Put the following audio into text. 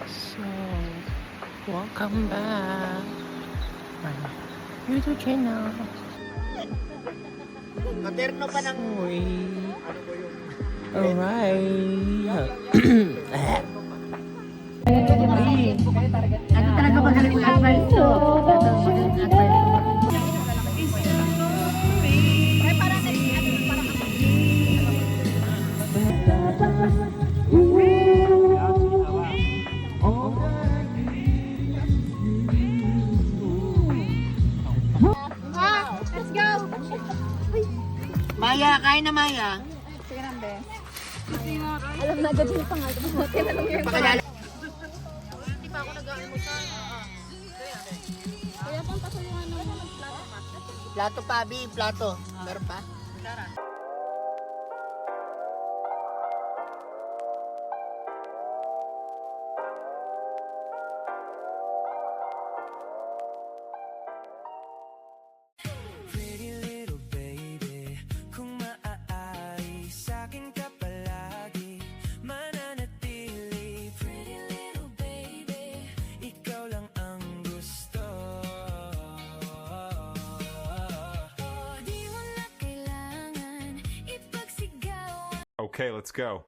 So, welcome back my YouTube channel. Materno pa ng... Uy. Ano ba yung... Alright. Ano talaga magaling advice to? Let's go! Maya, kain na Maya. Sige na, be. Alam na agad yung pangalan mo. Tinanong yung Pakilala. Hindi pa ako nag-aamusan. Kaya pang pasulungan mo na magplato pa. Plato pa, Abi. Plato. Meron pa? Okay, let's go.